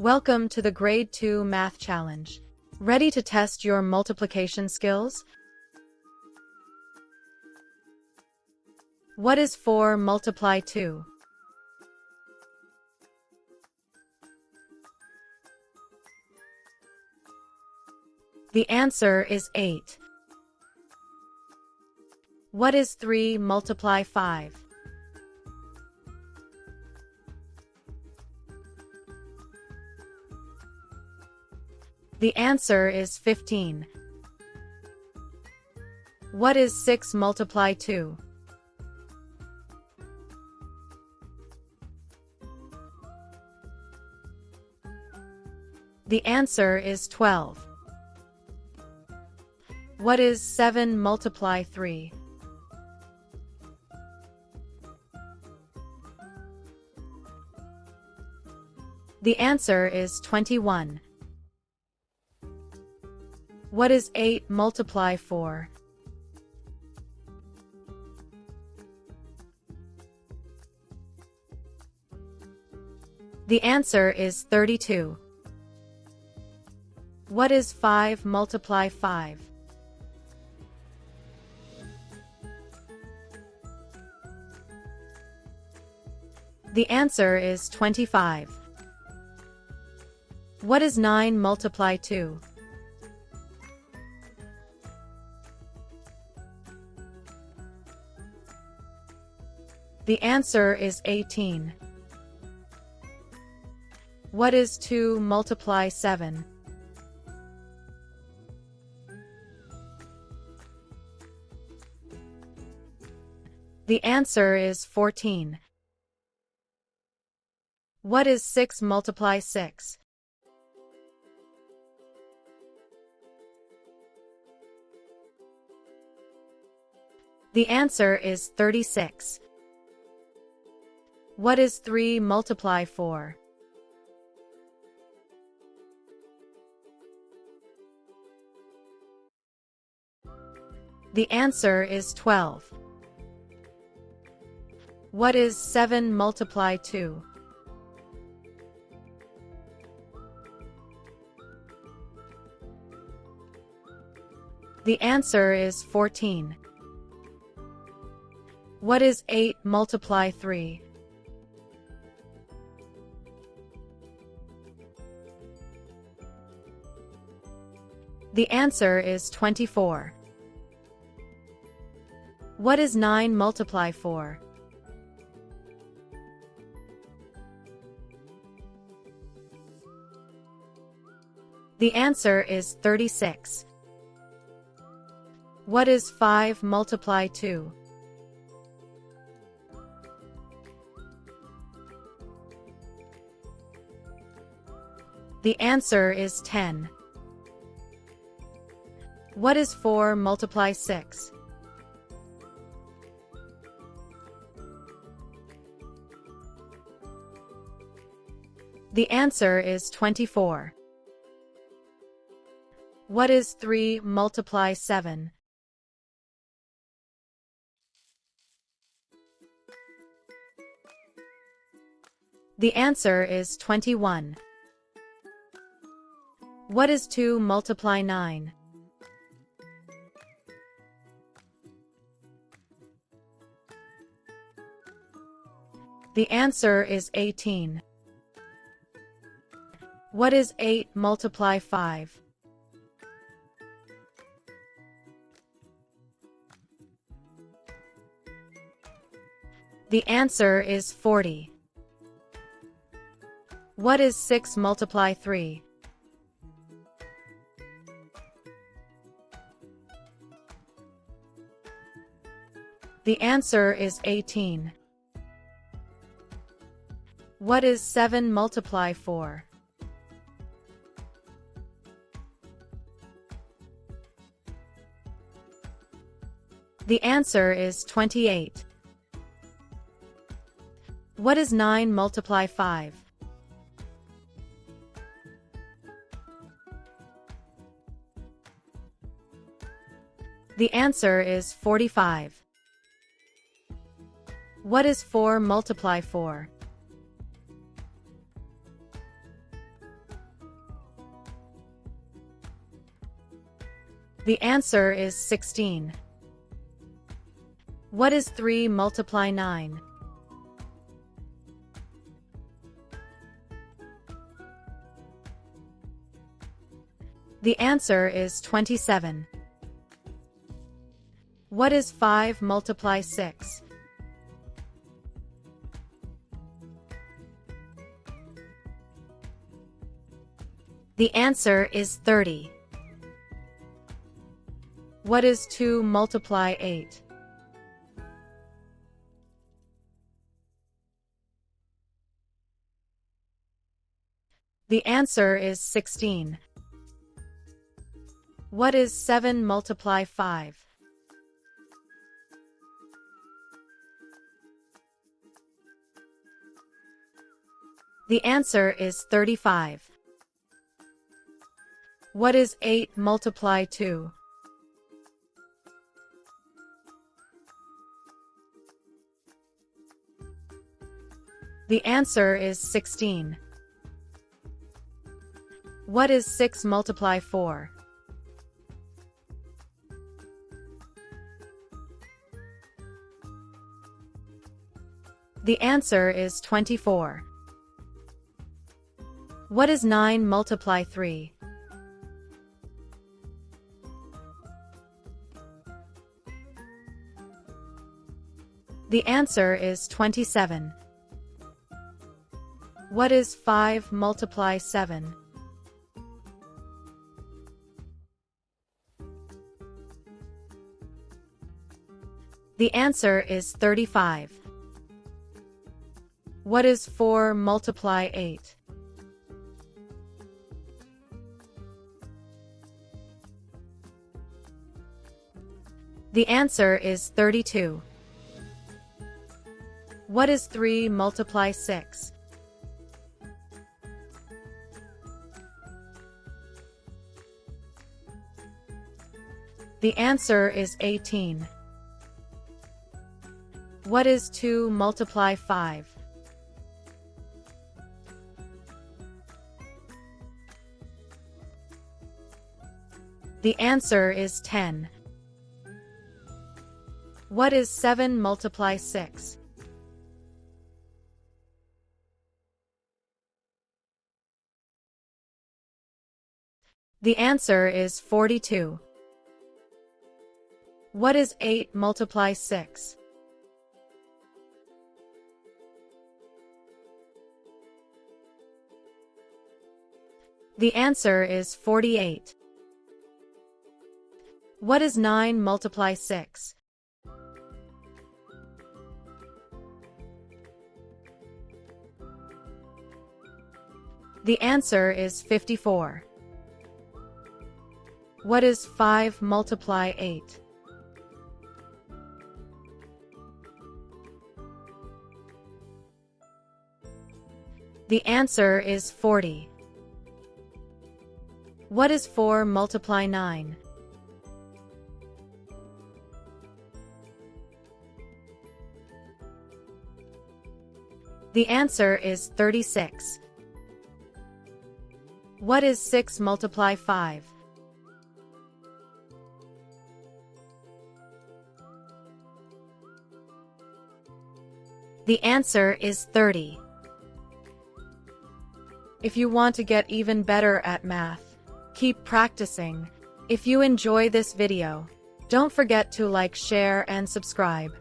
Welcome to the Grade 2 Math Challenge. Ready to test your multiplication skills? What is 4 multiply 2? The answer is 8. What is 3 multiply 5? The answer is 15. What is 6 multiply 2? The answer is 12. What is 7 multiply 3? The answer is 21. What is 8 multiply 4? The answer is 32. What is 5 multiply 5? The answer is 25. What is 9 multiply 2? The answer is 18. What is 2 multiply 7? The answer is 14. What is 6 multiply 6? The answer is 36. What is 3 multiply 4? The answer is 12. What is 7 multiply 2? The answer is 14. What is 8 multiply 3? The answer is 24. What is 9 multiply 4? The answer is 36. What is 5 multiply 2? The answer is 10. What is 4 multiply 6? The answer is 24. What is 3 multiply 7? The answer is 21. What is 2 multiply 9? The answer is 18. What is 8 multiply 5? The answer is 40. What is 6 multiply 3? The answer is 18. What is 7 multiply 4? The answer is 28. What is 9 multiply 5? The answer is 45. What is 4 multiply 4? The answer is 16. What is 3 multiply 9? The answer is 27. What is 5 multiply 6? The answer is 30. What is 2 multiply 8? The answer is 16. What is 7 multiply 5? The answer is 35. What is 8 multiply 2? The answer is 16. What is 6 multiply 4? The answer is 24. What is 9 multiply 3? The answer is 27. What is 5 multiply 7? The answer is 35. What is 4 multiply 8? The answer is 32. What is 3 multiply 6? The answer is 18. What is 2 multiply 5? The answer is 10. What is 7 multiply 6? The answer is 42. What is 8 multiply 6? The answer is 48. What is 9 multiply 6? The answer is 54. What is 5 multiply 8? The answer is 40. What is 4 multiply 9? The answer is 36. What is 6 multiply 5? The answer is 30. If you want to get even better at math, keep practicing. If you enjoy this video, don't forget to like, share, and subscribe.